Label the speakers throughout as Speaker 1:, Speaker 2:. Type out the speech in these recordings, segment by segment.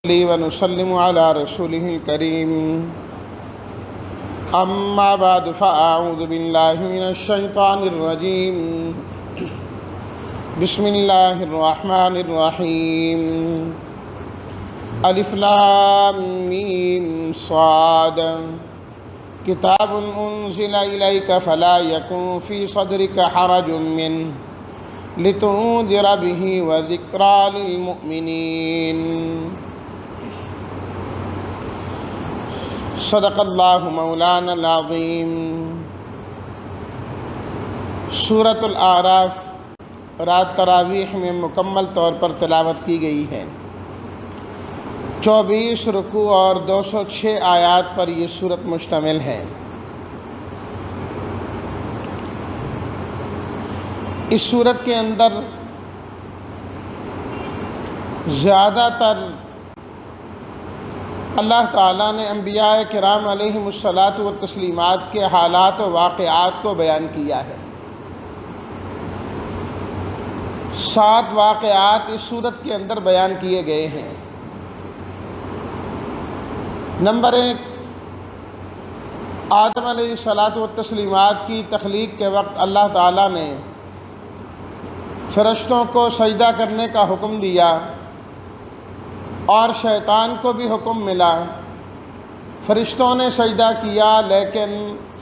Speaker 1: ونسلم على رسوله الكريم أما بعد فأعوذ بالله من الشيطان الرجيم بسم الله الرحمن الرحيم الف لام میم صاد کتاب انزل إليك فلا يكن في صدرك حرج منه لتنذر به وذكرى للمؤمنين صدق اللہ مولانا العظیم۔ سورۃ الاعراف رات تراویح میں مکمل طور پر تلاوت کی گئی ہے۔ 24 رکوع اور 206 آیات پر یہ سورت مشتمل ہے۔ اس سورت کے اندر زیادہ تر اللہ تعالیٰ نے انبیاء کرام علیہم الصلاۃ والتسلیمات کے حالات و واقعات کو بیان کیا ہے۔ 7 واقعات اس سورت کے اندر بیان کیے گئے ہیں۔ نمبر 1، آدم علیہ الصلاۃ والتسلیمات کی تخلیق کے وقت اللہ تعالیٰ نے فرشتوں کو سجدہ کرنے کا حکم دیا اور شیطان کو بھی حکم ملا۔ فرشتوں نے سجدہ کیا لیکن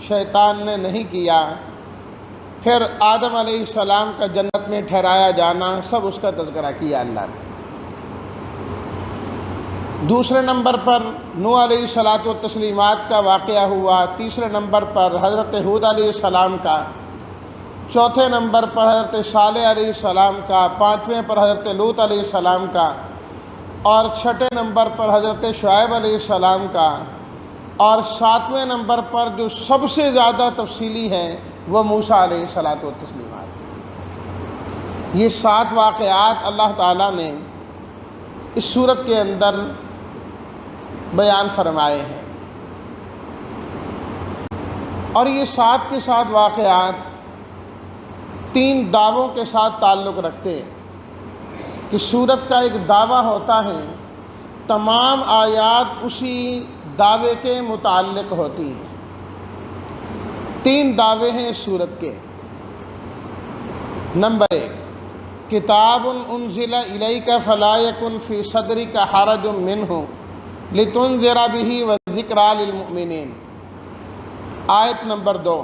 Speaker 1: شیطان نے نہیں کیا۔ پھر آدم علیہ السلام کا جنت میں ٹھہرایا جانا، سب اس کا تذکرہ کیا اللہ نے۔ دوسرے نمبر پر نوح علیہ الصلاۃ والتسلیمات کا واقعہ ہوا۔ تیسرے نمبر پر حضرت ہود علیہ السلام کا۔ چوتھے نمبر پر حضرت صالح علیہ السلام کا۔ 5ویں پر حضرت لوط علیہ السلام کا، اور 6 نمبر پر حضرت شعیب علیہ السلام کا، اور 7ویں نمبر پر جو سب سے زیادہ تفصیلی ہے وہ موسیٰ علیہ الصلاۃ والتسلیمات۔ یہ 7 واقعات اللہ تعالیٰ نے اس سورت کے اندر بیان فرمائے ہیں، اور یہ 7 کے 7 واقعات 3 دعووں کے ساتھ تعلق رکھتے ہیں۔ کہ سورت کا ایک دعویٰ ہوتا ہے، تمام آیات اسی دعوے کے متعلق ہوتی ہیں۔ 3 دعوے ہیں اس سورت کے۔ نمبر 1، کتاب انزل الیک فلا یکن فی صدرک حرج منہ لتنذر بہ وذکریٰ للمؤمنین۔ آیت نمبر 2،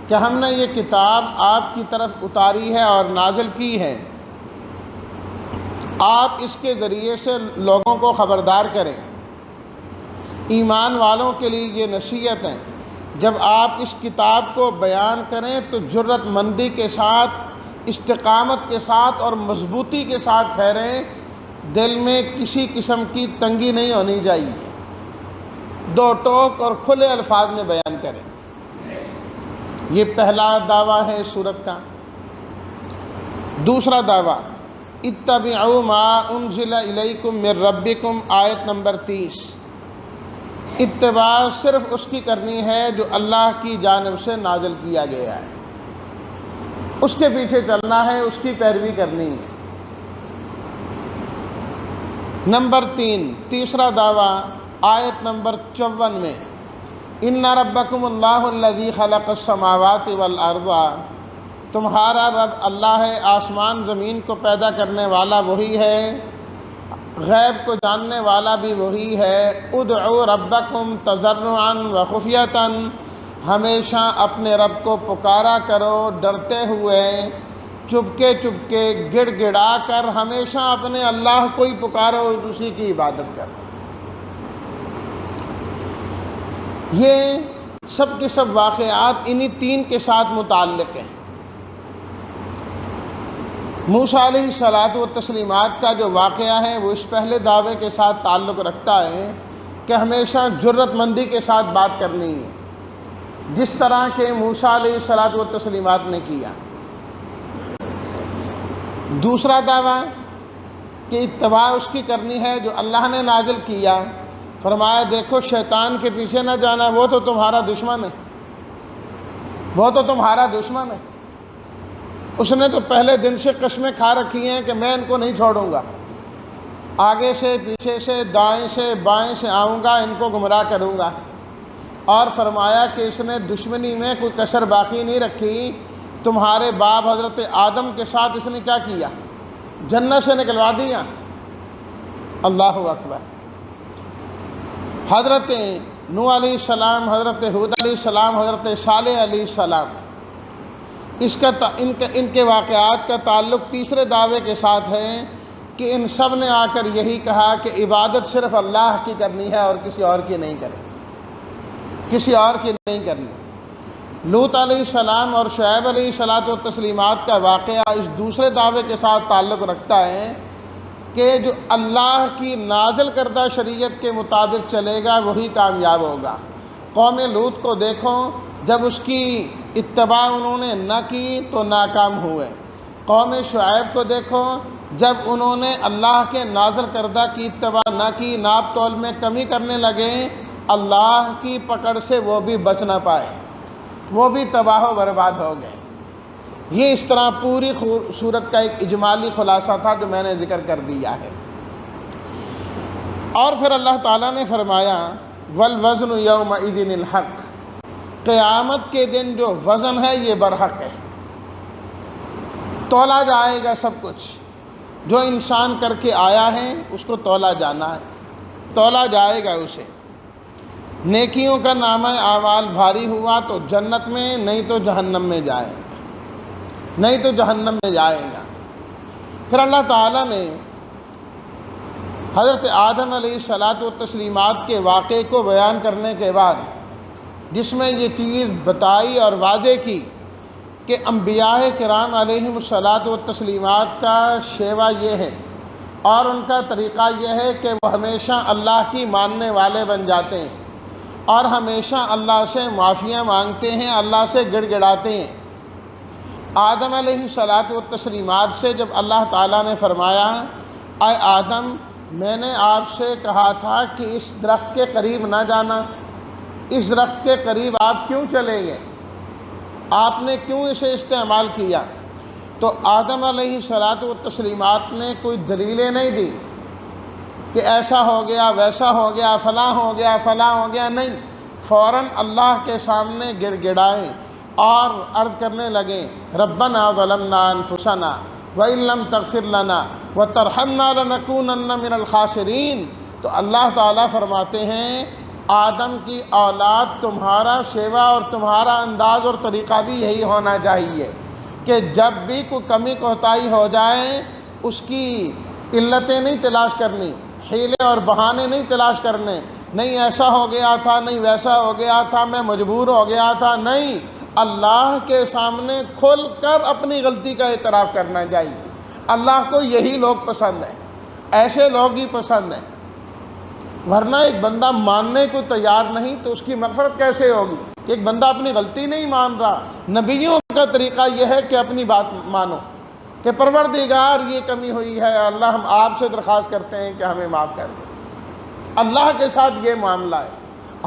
Speaker 1: کہ ہم نے یہ کتاب آپ کی طرف اتاری ہے اور نازل کی ہے، آپ اس کے ذریعے سے لوگوں کو خبردار کریں۔ ایمان والوں کے لیے یہ نصیحت ہے، جب آپ اس کتاب کو بیان کریں تو جرت مندی کے ساتھ، استقامت کے ساتھ اور مضبوطی کے ساتھ ٹھہریں، دل میں کسی قسم کی تنگی نہیں ہونی چاہیے، 2 ٹوک اور کھلے الفاظ میں بیان کریں۔ یہ پہلا دعویٰ ہے اس سورت کا۔ دوسرا دعویٰ، اتبعوا ما انزل الیکم من ربکم، آیت نمبر 30۔ اتباع صرف اس کی کرنی ہے جو اللہ کی جانب سے نازل کیا گیا ہے، اس کے پیچھے چلنا ہے، اس کی پیروی کرنی ہے۔ نمبر 3، تیسرا دعویٰ آیت نمبر 54 میں، ان ربکم اللہ الذی خلق السماوات والارض، تمہارا رب اللہ ہے، آسمان زمین کو پیدا کرنے والا وہی ہے، غیب کو جاننے والا بھی وہی ہے۔ ادعوا ربکم تضرعا وخفیۃ، ہمیشہ اپنے رب کو پکارا کرو ڈرتے ہوئے، چپکے چپکے گڑ گڑا کر، ہمیشہ اپنے اللہ کو ہی پکارو، اسی کی عبادت کرو۔ یہ سب کے سب واقعات انہی 3 کے ساتھ متعلق ہیں۔ موسیٰ علیہ الصلاۃ والتسلیمات کا جو واقعہ ہے وہ اس پہلے دعوے کے ساتھ تعلق رکھتا ہے کہ ہمیشہ جرت مندی کے ساتھ بات کرنی ہے، جس طرح کہ موسیٰ علیہ الصلاۃ والتسلیمات نے کیا۔ دوسرا دعویٰ کہ اتباع اس کی کرنی ہے جو اللہ نے نازل کیا۔ فرمایا دیکھو شیطان کے پیچھے نہ جانا، وہ تو تمہارا دشمن ہے، وہ تو تمہارا دشمن ہے، اس نے تو پہلے دن سے قسمیں کھا رکھی ہیں کہ میں ان کو نہیں چھوڑوں گا، آگے سے پیچھے سے دائیں سے بائیں سے آؤں گا، ان کو گمراہ کروں گا۔ اور فرمایا کہ اس نے دشمنی میں کوئی کسر باقی نہیں رکھی۔ تمہارے باپ حضرت آدم کے ساتھ اس نے کیا کیا؟ جنت سے نکلوا دیا۔ اللہ اکبر۔ حضرت نوح علیہ السلام، حضرت ہود علیہ السلام، حضرت صالح علیہ السلام، ان کے واقعات کا تعلق تیسرے دعوے کے ساتھ ہے کہ ان سب نے آ کر یہی کہا کہ عبادت صرف اللہ کی کرنی ہے اور کسی اور کی نہیں کرنی، کسی اور کی نہیں کرنی۔ لوط علیہ السلام اور شعیب علیہ الصلاۃ والتسلیمات کا واقعہ اس دوسرے دعوے کے ساتھ تعلق رکھتا ہے کہ جو اللہ کی نازل کردہ شریعت کے مطابق چلے گا وہی کامیاب ہوگا۔ قوم لوط کو دیکھو، جب اس کی اتباع انہوں نے نہ کی تو ناکام ہوئے۔ قوم شعیب کو دیکھو، جب انہوں نے اللہ کے نازل کردہ کی اتباع نہ کی، ناپ تول میں کمی کرنے لگے، اللہ کی پکڑ سے وہ بھی بچ نہ پائے، وہ بھی تباہ و برباد ہو گئے۔ یہ اس طرح پوری صورت کا ایک اجمالی خلاصہ تھا جو میں نے ذکر کر دیا ہے۔ اور پھر اللہ تعالیٰ نے فرمایا وَالْوَزْنُ يَوْمَئِذٍ الْحَقُّ، قیامت کے دن جو وزن ہے یہ برحق ہے، تولا جائے گا سب کچھ، جو انسان کر کے آیا ہے اس کو تولا جانا ہے، تولا جائے گا اسے۔ نیکیوں کا نامہ اعمال بھاری ہوا تو جنت میں، نہیں تو جہنم میں جائے گا، نہیں تو جہنم میں جائے گا۔ پھر اللہ تعالیٰ نے حضرت آدم علیہ الصلاۃ والتسلیمات کے واقعے کو بیان کرنے کے بعد، جس میں یہ چیز بتائی اور واضح کی کہ انبیاء کرام علیہم الصلاۃ والتسلیمات کا شیوا یہ ہے اور ان کا طریقہ یہ ہے کہ وہ ہمیشہ اللہ کی ماننے والے بن جاتے ہیں اور ہمیشہ اللہ سے معافیاں مانگتے ہیں، اللہ سے گڑ گڑاتے ہیں۔ آدم علیہ الصلاۃ والتسلیمات سے جب اللہ تعالیٰ نے فرمایا اے آدم، میں نے آپ سے کہا تھا کہ اس درخت کے قریب نہ جانا، اس درخت کے قریب آپ کیوں چلے گئے؟ آپ نے کیوں اسے استعمال کیا؟ تو آدم علیہ الصلاۃ والتسلیمات نے کوئی دلیلیں نہیں دی کہ ایسا ہو گیا، ویسا ہو گیا، فلاں ہو گیا، فلاں ہو گیا، نہیں، فوراً اللہ کے سامنے گڑ گڑائے اور عرض کرنے لگے ربنا ظلمنا انفسنا وَإِن لَّمْ تَغْفِرْ لَنَا وَتَرْحَمْنَا لَنَكُونَنَّ مِنَ الْخَاسِرِينَ۔ تو اللہ تعالیٰ فرماتے ہیں آدم کی اولاد تمہارا شیوا اور تمہارا انداز اور طریقہ بھی یہی ہونا چاہیے کہ جب بھی کوئی کمی کوتاہی ہو جائے اس کی علتیں نہیں تلاش کرنی، حیلے اور بہانے نہیں تلاش کرنے، نہیں ایسا ہو گیا تھا، نہیں ویسا ہو گیا تھا، میں مجبور ہو گیا تھا، نہیں، اللہ کے سامنے کھل کر اپنی غلطی کا اعتراف کرنا چاہیے۔ اللہ کو یہی لوگ پسند ہیں، ایسے لوگ ہی پسند ہیں، ورنہ ایک بندہ ماننے کو تیار نہیں تو اس کی مغفرت کیسے ہوگی؟ کہ ایک بندہ اپنی غلطی نہیں مان رہا۔ نبیوں کا طریقہ یہ ہے کہ اپنی بات مانو کہ پروردگار یہ کمی ہوئی ہے، اللہ ہم آپ سے درخواست کرتے ہیں کہ ہمیں معاف کر دیں۔ اللہ کے ساتھ یہ معاملہ ہے۔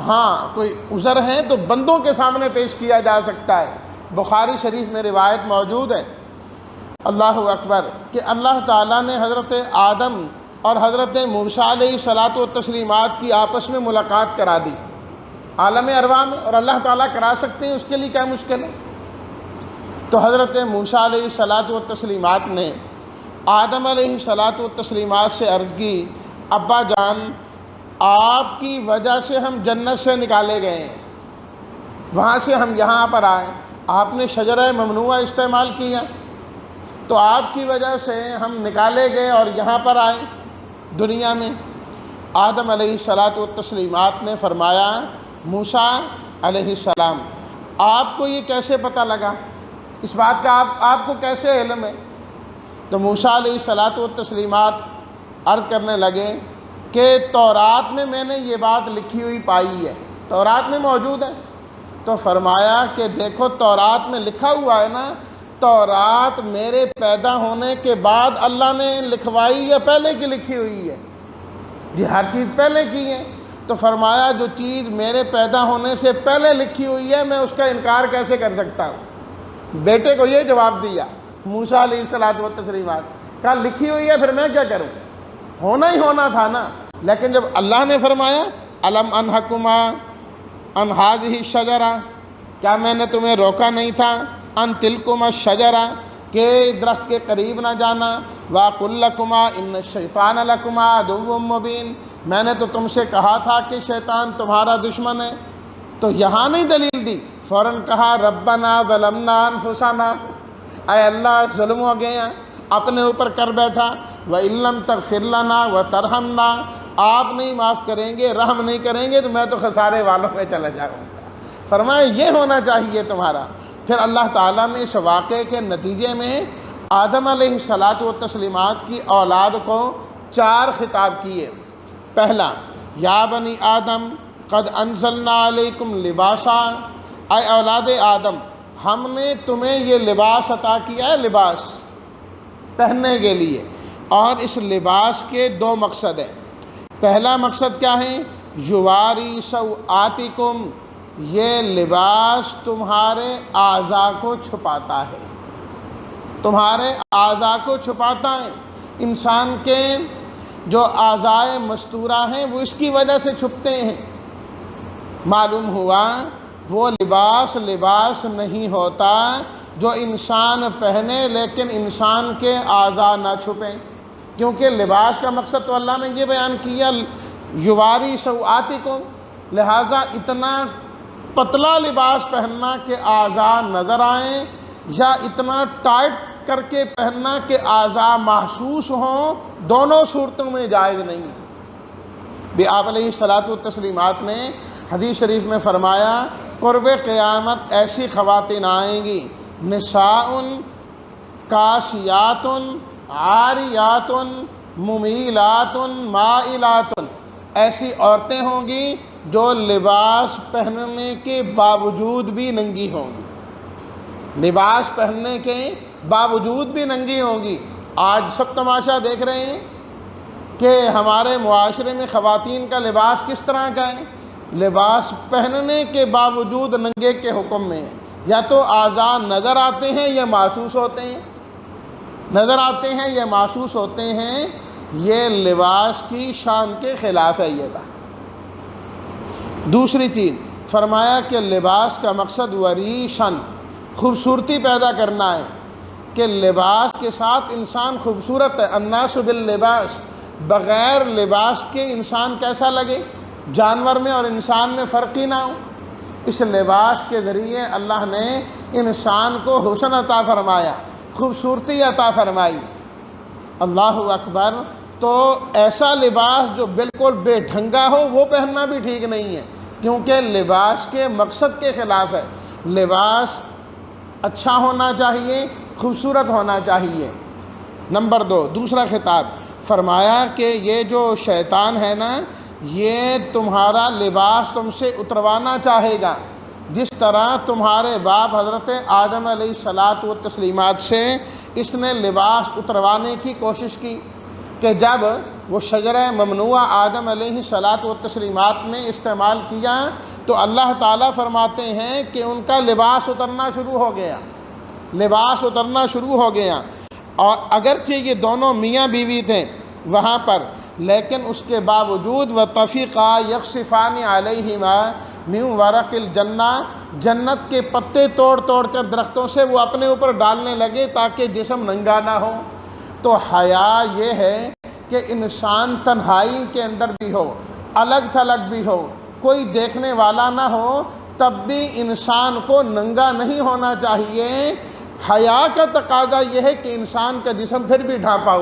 Speaker 1: ہاں کوئی عذر ہے تو بندوں کے سامنے پیش کیا جا سکتا ہے۔ بخاری شریف میں روایت موجود ہے، اللہ اکبر، کہ اللہ تعالیٰ نے حضرت آدم اور حضرت موسیٰ علیہ الصلاۃ والتسلیمات کی آپس میں ملاقات کرا دی عالم ارواح میں، اور اللہ تعالیٰ کرا سکتے ہیں، اس کے لیے کیا مشکل ہے؟ تو حضرت موسیٰ علیہ الصلاۃ والتسلیمات نے آدم علیہ الصلاۃ والتسلیمات سے عرض کی ابا جان، آپ کی وجہ سے ہم جنت سے نکالے گئے ہیں، وہاں سے ہم یہاں پر آئے، آپ نے شجرہ ممنوعہ استعمال کیا تو آپ کی وجہ سے ہم نکالے گئے اور یہاں پر آئے دنیا میں۔ آدم علیہ الصلاۃ والتسلیمات نے فرمایا موسیٰ علیہ السلام، آپ کو یہ کیسے پتہ لگا؟ اس بات کا آپ کو کیسے علم ہے؟ تو موسیٰ علیہ الصلاۃ والتسلیمات عرض کرنے لگے کہ تورات میں نے یہ بات لکھی ہوئی پائی ہے، تورات میں موجود ہے۔ تو فرمایا کہ دیکھو تورات میں لکھا ہوا ہے نا، تورات میرے پیدا ہونے کے بعد اللہ نے لکھوائی یا پہلے کی لکھی ہوئی ہے؟ جی ہر چیز پہلے کی ہے۔ تو فرمایا جو چیز میرے پیدا ہونے سے پہلے لکھی ہوئی ہے میں اس کا انکار کیسے کر سکتا ہوں؟ بیٹے کو یہ جواب دیا موسیٰ علیہ الصلاۃ والتسلیمات، کہا لکھی ہوئی ہے پھر میں کیا کروں؟ ہونا ہی ہونا تھا نا، لیکن جب اللہ نے فرمایا الم انہکما ان ھذہ الشجرہ، کیا میں نے تمہیں روکا نہیں تھا ان تلکما الشجرہ کہ درخت کے قریب نہ جانا، وَأَقُلْ لَكُمَا إِنَّ الشَّيْطَانَ لَكُمَا عَدُوٌّ مُّبِينٌ، میں نے تو تم سے کہا تھا کہ شیطان تمہارا دشمن ہے۔ تو یہاں نہیں دلیل دی، فوراً کہا ربنا ظلمنا انفسنا، اے اللہ ظلم ہو گیا، اپنے اوپر کر بیٹھا، وَإِن لَّمْ تَغْفِرْ لَنَا وَتَرْحَمْنَا، آپ نہیں معاف کریں گے، رحم نہیں کریں گے تو میں تو خسارے والوں میں چلا جاؤں گا۔ فرمایا یہ ہونا چاہیے تمہارا۔ پھر اللہ تعالیٰ نے اس واقعے کے نتیجے میں آدم علیہ الصلاۃ والتسلیمات کی اولاد کو 4 خطاب کیے۔ پہلا، یا بنی آدم قد انزلنا علیکم لباسا، اے اولاد آدم ہم نے تمہیں یہ لباس عطا کیا ہے، لباس پہننے کے لیے، اور اس لباس کے 2 مقصد ہیں۔ پہلا مقصد کیا ہے؟ یواری سوآتکم، یہ لباس تمہارے اعضاء کو چھپاتا ہے، تمہارے اعضاء کو چھپاتا ہے۔ انسان کے جو اعضاء مستورہ ہیں وہ اس کی وجہ سے چھپتے ہیں۔ معلوم ہوا وہ لباس نہیں ہوتا جو انسان پہنے لیکن انسان کے اعضاء نہ چھپیں، کیونکہ لباس کا مقصد تو اللہ نے یہ بیان کیا یواری سوآتکم، لہٰذا اتنا پتلا لباس پہننا کہ اعضاء نظر آئیں، یا اتنا ٹائٹ کر کے پہننا کہ اعضاء محسوس ہوں، دونوں صورتوں میں جائز نہیں ہے۔ بھی آپ علیہ الصلاۃ والتسلیمات نے حدیث شریف میں فرمایا قرب قیامت ایسی خواتین آئیں گی، نساء کاسیات عاریات ممیلات مائلات، ایسی عورتیں ہوں گی جو لباس پہننے کے باوجود بھی ننگی ہوں گی، لباس پہننے کے باوجود بھی ننگی ہوں گی۔ آج سب تماشا دیکھ رہے ہیں کہ ہمارے معاشرے میں خواتین کا لباس کس طرح کا ہے، لباس پہننے کے باوجود ننگے کے حکم میں ہے، یا تو اعضاء نظر آتے ہیں یا محسوس ہوتے ہیں، نظر آتے ہیں یا محسوس ہوتے ہیں، یہ لباس کی شان کے خلاف ہے یہ بات۔ دوسری چیز فرمایا کہ لباس کا مقصد وریشن، خوبصورتی پیدا کرنا ہے، کہ لباس کے ساتھ انسان خوبصورت ہے۔ الناس باللباس، بغیر لباس کے انسان کیسا لگے، جانور میں اور انسان میں فرق ہی نہ ہو۔ اس لباس کے ذریعے اللہ نے انسان کو حسن عطا فرمایا، خوبصورتی عطا فرمائی۔ اللہ اکبر۔ تو ایسا لباس جو بالکل بے ڈھنگا ہو وہ پہننا بھی ٹھیک نہیں ہے، کیونکہ لباس کے مقصد کے خلاف ہے۔ لباس اچھا ہونا چاہیے، خوبصورت ہونا چاہیے۔ نمبر 2، دوسرا خطاب فرمایا کہ یہ جو شیطان ہے نا، یہ تمہارا لباس تم سے اتروانا چاہے گا، جس طرح تمہارے باپ حضرت آدم علیہ الصلاۃ والتسلیمات سے اس نے لباس اتروانے کی کوشش کی، کہ جب وہ شجرہ ممنوعہ آدم علیہ الصلاۃ والتسلیمات نے استعمال کیا تو اللہ تعالیٰ فرماتے ہیں کہ ان کا لباس اترنا شروع ہو گیا، لباس اترنا شروع ہو گیا۔ اور اگرچہ یہ دونوں میاں بیوی تھے وہاں پر، لیکن اس کے باوجود وَطَفِقَا يَخْصِفَانِ عَلَيْهِمَا مِنْ وَرَقِ الْجَنَّةِ، جنت کے پتے توڑ توڑ کر درختوں سے وہ اپنے اوپر ڈالنے لگے تاکہ جسم ننگا نہ ہو۔ تو حیا یہ ہے کہ انسان تنہائی کے اندر بھی ہو، الگ تھلگ بھی ہو، کوئی دیکھنے والا نہ ہو، تب بھی انسان کو ننگا نہیں ہونا چاہیے۔ حیا کا تقاضا یہ ہے کہ انسان کا جسم پھر بھی ڈھانپا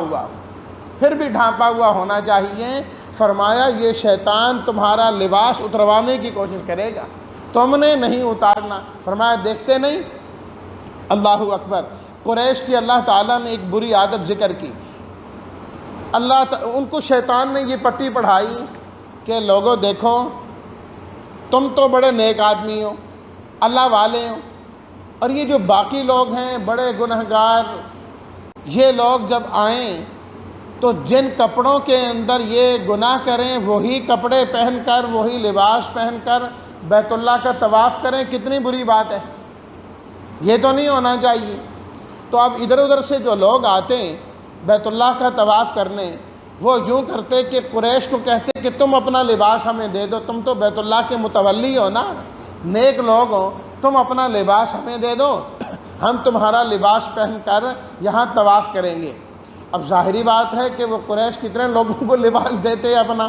Speaker 1: ہوا ہونا چاہیے۔ فرمایا یہ شیطان تمہارا لباس اتروانے کی کوشش کرے گا، تم نے نہیں اتارنا۔ فرمایا دیکھتے نہیں، اللہ اکبر۔ قریش کی اللہ تعالیٰ نے ایک بری عادت ذکر کی، ان کو شیطان نے یہ پٹی پڑھائی کہ لوگوں دیکھو تم تو بڑے نیک آدمی ہو، اللہ والے ہو، اور یہ جو باقی لوگ ہیں بڑے گنہگار، یہ لوگ جب آئیں تو جن کپڑوں کے اندر یہ گناہ کریں وہی کپڑے پہن کر، وہی لباس پہن کر بیت اللہ کا طواف کریں، کتنی بری بات ہے، یہ تو نہیں ہونا چاہیے۔ تو اب ادھر ادھر سے جو لوگ آتے ہیں بیت اللہ کا طواف کرنے، وہ یوں کرتے کہ قریش کو کہتے کہ تم اپنا لباس ہمیں دے دو، تم تو بیت اللہ کے متولی ہو نا، نیک لوگ ہو، تم اپنا لباس ہمیں دے دو، ہم تمہارا لباس پہن کر یہاں طواف کریں گے۔ اب ظاہری بات ہے کہ وہ قریش کتنے لوگوں کو لباس دیتے اپنا،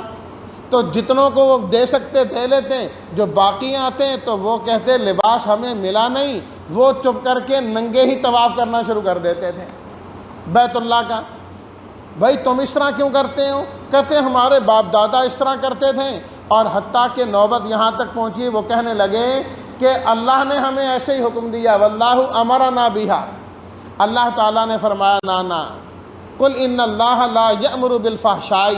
Speaker 1: تو جتنوں کو وہ دے سکتے دے لیتے، جو باقی آتے ہیں تو وہ کہتے لباس ہمیں ملا نہیں، وہ چپ کر کے ننگے ہی طواف کرنا شروع کر دیتے تھے بیت اللہ کا۔ بھائی تم اس طرح کیوں کرتے ہو؟ کہتے ہمارے باپ دادا اس طرح کرتے تھے، اور حتیٰ کہ نوبت یہاں تک پہنچی وہ کہنے لگے کہ اللہ نے ہمیں ایسے ہی حکم دیا، واللہ امرنا بہا، اللہ تعالیٰ نے فرمایا نا قل ان اللہ لا یأمر بالفحشاء،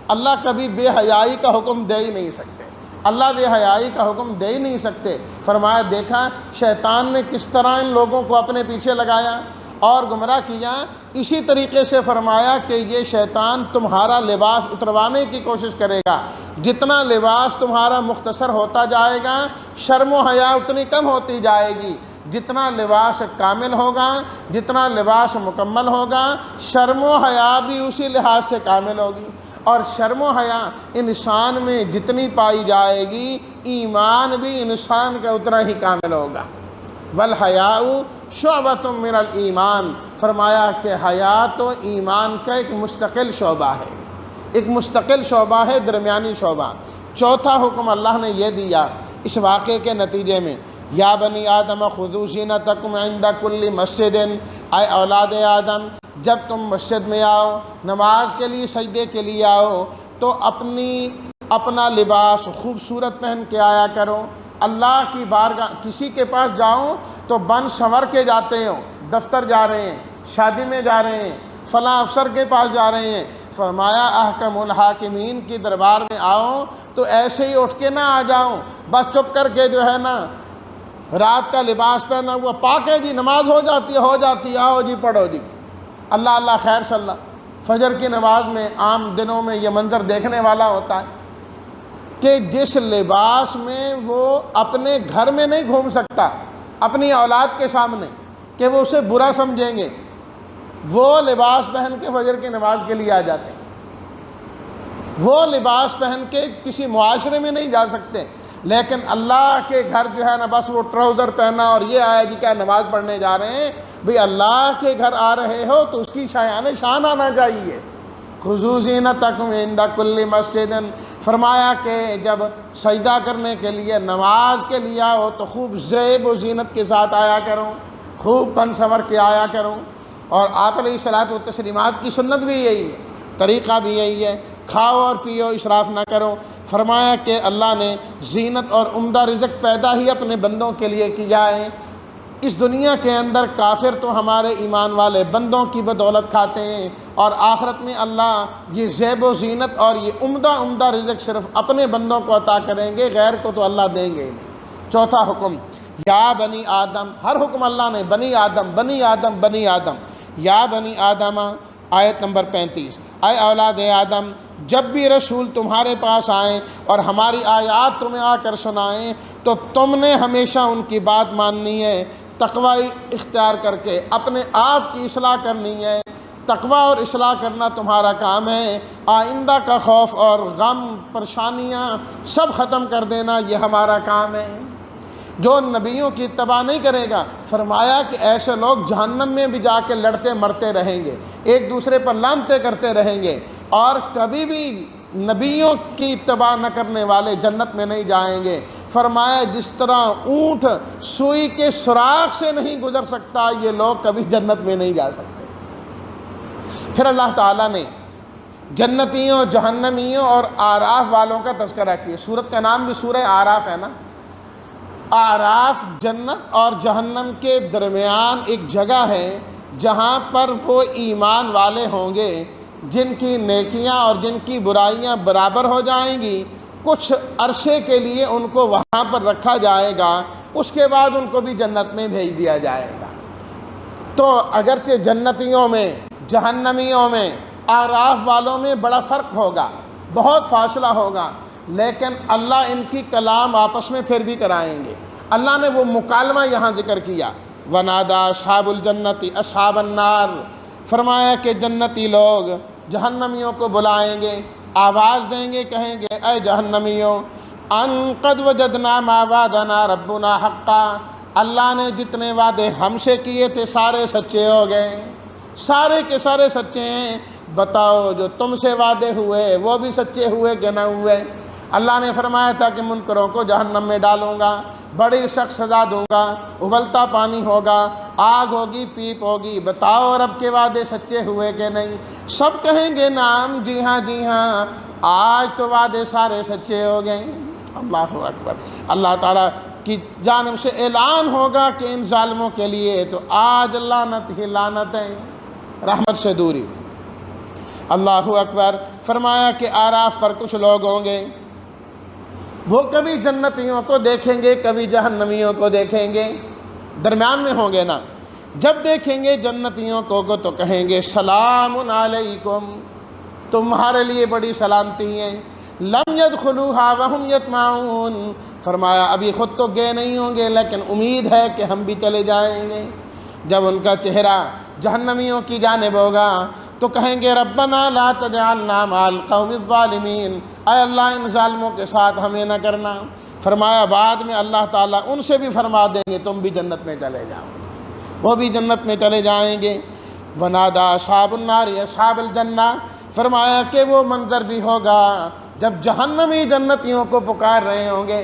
Speaker 1: اللہ کبھی بے حیائی کا حکم دے ہی نہیں سکتے، اللہ بے حیائی کا حکم دے ہی نہیں سکتے۔ فرمایا دیکھا شیطان نے کس طرح ان لوگوں کو اپنے پیچھے لگایا اور گمراہ کیا۔ اسی طریقے سے فرمایا کہ یہ شیطان تمہارا لباس اتروانے کی کوشش کرے گا، جتنا لباس تمہارا مختصر ہوتا جائے گا شرم و حیا اتنی کم ہوتی جائے گی، جتنا لباس کامل ہوگا، جتنا لباس مکمل ہوگا، شرم و حیا بھی اسی لحاظ سے کامل ہوگی، اور شرم و حیا انسان میں جتنی پائی جائے گی ایمان بھی انسان کا اتنا ہی کامل ہوگا۔ والحیاء شعبۃ من الایمان، فرمایا کہ حیا تو ایمان کا ایک مستقل شعبہ ہے، ایک مستقل شعبہ ہے، درمیانی شعبہ۔ چوتھا حکم اللہ نے یہ دیا اس واقعے کے نتیجے میں، یا بنی آدم خذوا زینتکم عند کل مسجد، اے اولاد آدم جب تم مسجد میں آؤ، نماز کے لیے سجدے کے لیے آؤ تو اپنا لباس خوبصورت پہن کے آیا کرو۔ اللہ کی بارگاہ کسی کے پاس جاؤ تو بن سنور کے جاتے ہو، دفتر جا رہے ہیں، شادی میں جا رہے ہیں، فلاں افسر کے پاس جا رہے ہیں، فرمایا احکم الحاکمین کی دربار میں آؤ تو ایسے ہی اٹھ کے نہ آ جاؤ بس چپ کر کے جو ہے نا رات کا لباس پہنا ہوا پاک ہے جی نماز ہو جاتی ہے آؤ جی پڑھو جی، اللہ اللہ خیر صلی اللہ۔ فجر کی نماز میں عام دنوں میں یہ منظر دیکھنے والا ہوتا ہے کہ جس لباس میں وہ اپنے گھر میں نہیں گھوم سکتا اپنی اولاد کے سامنے کہ وہ اسے برا سمجھیں گے، وہ لباس پہن کے فجر کی نماز کے لیے آ جاتے ہیں، وہ لباس پہن کے کسی معاشرے میں نہیں جا سکتے، لیکن اللہ کے گھر جو ہے نا بس وہ ٹراؤزر پہنا اور یہ آیا جی کیا نماز پڑھنے جا رہے ہیں، بھئی اللہ کے گھر آ رہے ہو تو اس کی شان آنا چاہیے۔ خذوا زینتکم عند کل مسجد، فرمایا کہ جب سجدہ کرنے کے لیے نماز کے لیے آؤ تو خوب زیب و زینت کے ساتھ آیا کرو، خوب بن سنور کے آیا کرو۔ اور آپ علیہ الصلوۃ والتسلیمات کی سنت بھی یہی ہے، طریقہ بھی یہی ہے، کھاؤ اور پیو اسراف نہ کرو۔ فرمایا کہ اللہ نے زینت اور عمدہ رزق پیدا ہی اپنے بندوں کے لیے کیا ہے۔ اس دنیا کے اندر کافر تو ہمارے ایمان والے بندوں کی بدولت کھاتے ہیں، اور آخرت میں اللہ یہ زیب و زینت اور یہ عمدہ رزق صرف اپنے بندوں کو عطا کریں گے، غیر کو تو اللہ دیں گے ہی نہیں۔ چوتھا حکم یا بنی آدم، ہر حکم اللہ نے بنی آدم بنی آدم بنی آدم، یا بنی آدم آیت نمبر 35، اے اولاد آدم جب بھی رسول تمہارے پاس آئیں اور ہماری آیات تمہیں آ کر سنائیں تو تم نے ہمیشہ ان کی بات ماننی ہے، تقوی اختیار کر کے اپنے آپ کی اصلاح کرنی ہے۔ تقوی اور اصلاح کرنا تمہارا کام ہے، آئندہ کا خوف اور غم پریشانیاں سب ختم کر دینا یہ ہمارا کام ہے۔ جو نبیوں کی اتباع نہیں کرے گا، فرمایا کہ ایسے لوگ جہنم میں بھی جا کے لڑتے مرتے رہیں گے، ایک دوسرے پر لعنتیں کرتے رہیں گے، اور کبھی بھی نبیوں کی اتباع نہ کرنے والے جنت میں نہیں جائیں گے۔ فرمایا جس طرح اونٹ سوئی کے سوراخ سے نہیں گزر سکتا، یہ لوگ کبھی جنت میں نہیں جا سکتے۔ پھر اللہ تعالیٰ نے جنتیوں، جہنمیوں اور آراف والوں کا تذکرہ کیا۔ سورت کا نام بھی سورہ آراف ہے نا۔ آراف جنت اور جہنم کے درمیان ایک جگہ ہے جہاں پر وہ ایمان والے ہوں گے جن کی نیکیاں اور جن کی برائیاں برابر ہو جائیں گی، کچھ عرصے کے لیے ان کو وہاں پر رکھا جائے گا، اس کے بعد ان کو بھی جنت میں بھیج دیا جائے گا۔ تو اگرچہ جنتیوں میں، جہنمیوں میں، آراف والوں میں بڑا فرق ہوگا، بہت فاصلہ ہوگا، لیکن اللہ ان کی کلام آپس میں پھر بھی کرائیں گے۔ اللہ نے وہ مکالمہ یہاں ذکر کیا، وَنَادَى أَصْحَابُ الْجَنَّةِ أَصْحَابَ النَّارِ، فرمایا کہ جنتی لوگ جہنمیوں کو بلائیں گے، آواز دیں گے، کہیں گے اے جہنمیوں ان قد وجدنا ما وعدنا ربنا حقا، اللہ نے جتنے وعدے ہم سے کیے تھے سارے سچے ہو گئے، سارے کے سارے سچے ہیں، بتاؤ جو تم سے وعدے ہوئے وہ بھی سچے ہوئے کہ نہ ہوئے؟ اللہ نے فرمایا تھا کہ منکروں کو جہنم میں ڈالوں گا، بڑی سخت سزا دوں گا، ابلتا پانی ہوگا، آگ ہوگی، پیپ ہوگی، بتاؤ رب کے وعدے سچے ہوئے کہ نہیں؟ سب کہیں گے نعم، جی ہاں جی ہاں، آج تو وعدے سارے سچے ہو گئے۔ اللہ اکبر۔ اللہ تعالیٰ کی جانب سے اعلان ہوگا کہ ان ظالموں کے لیے تو آج لعنت ہی لعنت ہے، رحمت سے دوری۔ اللہ اکبر۔ فرمایا کہ آراف پر کچھ لوگ ہوں گے، وہ کبھی جنتیوں کو دیکھیں گے، کبھی جہنمیوں کو دیکھیں گے، درمیان میں ہوں گے نا۔ جب دیکھیں گے جنتیوں کو تو کہیں گے سلام علیکم، تمہارے لیے بڑی سلامتی ہے، لم يدخلوها وهم يطمعون، فرمایا ابھی خود تو گئے نہیں ہوں گے لیکن امید ہے کہ ہم بھی چلے جائیں گے۔ جب ان کا چہرہ جہنمیوں کی جانب ہوگا تو کہیں گے ربنا لا تجعلنا مع القوم الظالمین، اے اللہ ان ظالموں کے ساتھ ہمیں نہ کرنا۔ فرمایا بعد میں اللہ تعالیٰ ان سے بھی فرما دیں گے تم بھی جنت میں چلے جاؤ، وہ بھی جنت میں چلے جائیں گے۔ ونادى اصحاب النار اصحاب الجنہ، فرمایا کہ وہ منظر بھی ہوگا جب جہنمی جنتیوں کو پکار رہے ہوں گے،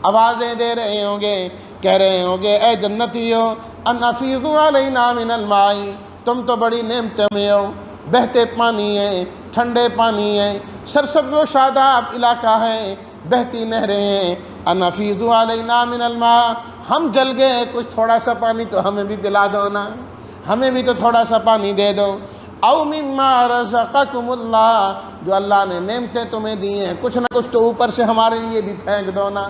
Speaker 1: آوازیں دے رہے ہوں گے، کہہ رہے ہوں گے اے جنتیوں ان افیضوا علینا من الماء، تم تو بڑی نعمتوں میں ہو، بہتے پانی ہیں، ٹھنڈے پانی ہیں، سرسبز و شاداب علاقہ ہے، بہتی نہریں ہیں، ان افیضوا علینا من الماء، ہم جل گئے، کچھ تھوڑا سا پانی تو ہمیں بھی پلا دو نا، ہمیں بھی تو تھوڑا سا پانی دے دو۔ او مما رزقکم اللہ، جو اللہ نے نعمتیں تمہیں دی ہیں کچھ نہ کچھ تو اوپر سے ہمارے لیے بھی پھینک دو نا۔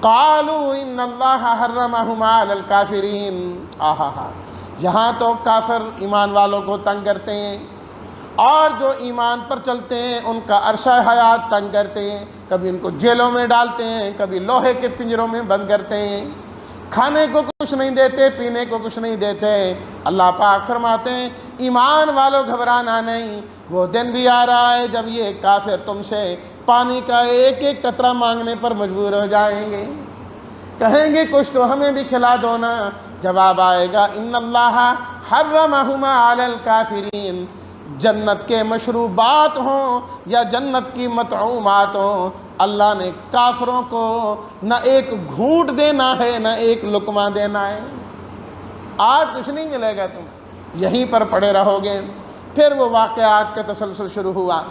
Speaker 1: قالوا ان اللہ حرمہما علی الکافرین، یہاں تو کافر ایمان والوں کو تنگ کرتے ہیں، اور جو ایمان پر چلتے ہیں ان کا عرصہ حیات تنگ کرتے ہیں، کبھی ان کو جیلوں میں ڈالتے ہیں، کبھی لوہے کے پنجروں میں بند کرتے ہیں، کھانے کو کچھ نہیں دیتے، پینے کو کچھ نہیں دیتے۔ اللہ پاک فرماتے ہیں ایمان والوں گھبرانا نہیں، وہ دن بھی آ رہا ہے جب یہ کافر تم سے پانی کا ایک ایک قطرہ مانگنے پر مجبور ہو جائیں گے، کہیں گے کچھ تو ہمیں بھی کھلا دو نا۔ جواب آئے گا ان اللہ حرمہما علی الکافرین، جنت کے مشروبات ہوں یا جنت کی مطعومات ہوں، اللہ نے کافروں کو نہ ایک گھونٹ دینا ہے نہ ایک لقمہ دینا ہے، آج کچھ نہیں ملے گا، تم یہیں پر پڑے رہو گے۔ پھر وہ واقعات کا تسلسل شروع ہوا۔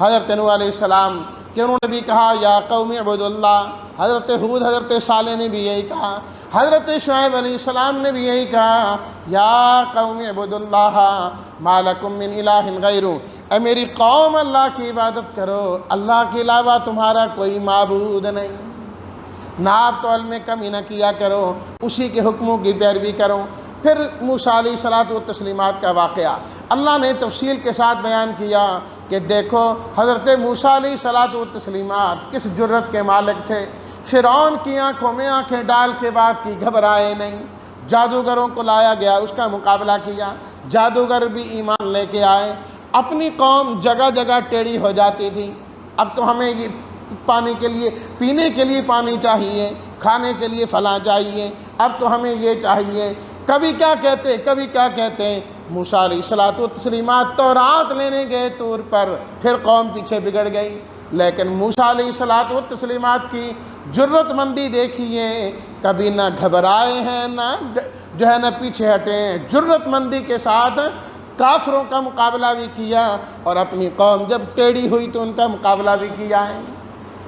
Speaker 1: حضرت نوح علیہ السلام کہ انہوں نے بھی کہا یا قوم اعبدوا اللہ، حضرت ہود حضرت صالح نے بھی یہی کہا، حضرت شعیب علیہ السلام نے بھی یہی کہا یا قوم اعبدوا اللہ ما لکم من الہ غیرہ، اے میری قوم اللہ کی عبادت کرو، اللہ کے علاوہ تمہارا کوئی معبود نہیں، ناب تو علم کمی نہ کیا کرو، اسی کے حکموں کی پیروی کرو۔ پھر موسیٰ علیہ الصلاۃ والتسلیمات کا واقعہ اللہ نے تفصیل کے ساتھ بیان کیا کہ دیکھو حضرت موسیٰ علیہ الصلاۃ والتسلیمات کس جرت کے مالک تھے، فرعون کی آنکھوں میں آنکھیں ڈال کے بات کی، گھبرائے نہیں، جادوگروں کو لایا گیا، اس کا مقابلہ کیا، جادوگر بھی ایمان لے کے آئے، اپنی قوم جگہ جگہ ٹیڑھی ہو جاتی تھی، اب تو ہمیں یہ پانی کے لیے پینے کے لیے پانی چاہیے، کھانے کے لیے فلاں چاہیے، اب تو ہمیں یہ چاہیے، کبھی کیا کہتے کبھی کیا کہتے۔ موسیٰ علیہ الصلاۃ والتسلیمات تورات لینے گئے طور پر، پھر قوم پیچھے بگڑ گئی، لیکن موسیٰ علیہ الصلاۃ والتسلیمات کی جرت مندی دیکھیے، کبھی نہ گھبرائے ہیں نہ جو ہے نہ پیچھے ہٹے ہیں، جرت مندی کے ساتھ کافروں کا مقابلہ بھی کیا، اور اپنی قوم جب ٹیڑھی ہوئی تو ان کا مقابلہ بھی کیا ہے۔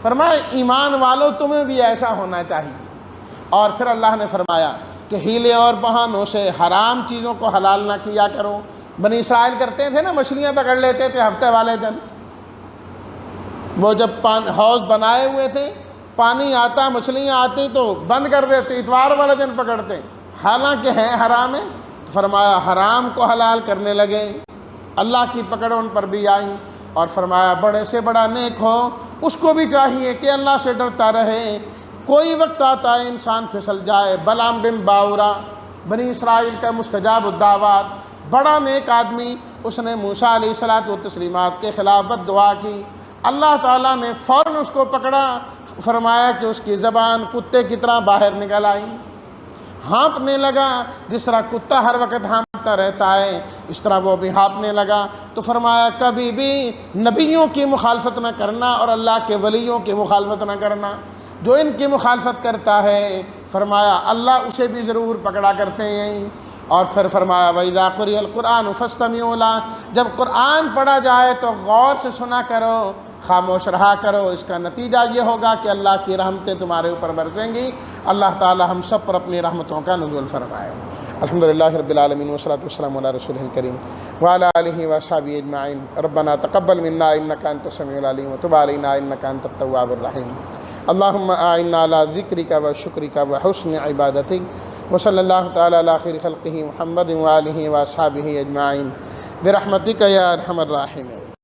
Speaker 1: فرمایا ایمان والوں تمہیں بھی ایسا ہونا چاہیے۔ اور پھر اللہ نے فرمایا کہ ہیلے اور بہانوں سے حرام چیزوں کو حلال نہ کیا کرو۔ بنی اسرائیل کرتے تھے نا، مچھلیاں پکڑ لیتے تھے ہفتے والے دن، وہ جب حوض بنائے ہوئے تھے، پانی آتا مچھلیاں آتی تو بند کر دیتے، اتوار والے دن پکڑتے، حالانکہ ہیں حرام ہے۔ تو فرمایا حرام کو حلال کرنے لگے، اللہ کی پکڑ ان پر بھی آئی، اور فرمایا بڑے سے بڑا نیک ہو اس کو بھی چاہیے کہ اللہ سے ڈرتا رہے۔ کوئی وقت آتا ہے انسان پھسل جائے، بلعام بن باورا بنی اسرائیل کا مستجاب الدعوات، بڑا نیک آدمی، اس نے موسیٰ علیہ الصلاۃ والتسلیمات کے خلاف بد دعا کی، اللہ تعالیٰ نے فوراً اس کو پکڑا، فرمایا کہ اس کی زبان کتے کی طرح باہر نکل آئی، ہانپنے لگا، جس طرح کتا ہر وقت ہانپتا رہتا ہے اس طرح وہ بھی ہانپنے لگا۔ تو فرمایا کبھی بھی نبیوں کی مخالفت نہ کرنا اور اللہ کے ولیوں کی مخالفت نہ کرنا، جو ان کی مخالفت کرتا ہے فرمایا اللہ اسے بھی ضرور پکڑا کرتے ہیں۔ اور پھر فرمایا وَإِذَا قُرِئَ الْقُرْآنُ فَاسْتَمِعُوا لَهُ، جب قرآن پڑھا جائے تو غور سے سنا کرو، خاموش رہا کرو، اس کا نتیجہ یہ ہوگا کہ اللہ کی رحمتیں تمہارے اوپر برسیں گی۔ اللہ تعالی ہم سب پر اپنی رحمتوں کا نزول فرمائے۔ الحمدللہ رب العالمین والصلاۃ والسلام علی رسولہ الکریم وعلی آلہ وصحبہ اجمعین۔ ربنا تقبل منا انک انت السمیع العلیم وتب علینا انک انت التواب الرحیم۔ اللہم اعنا علی ذکرک وشکرک وحسن عبادتک، وصلی اللہ تعالی علی خیر خلقہ محمد وآلہ وصحبہ اجمعین برحمتک یا ارحم الراحمین۔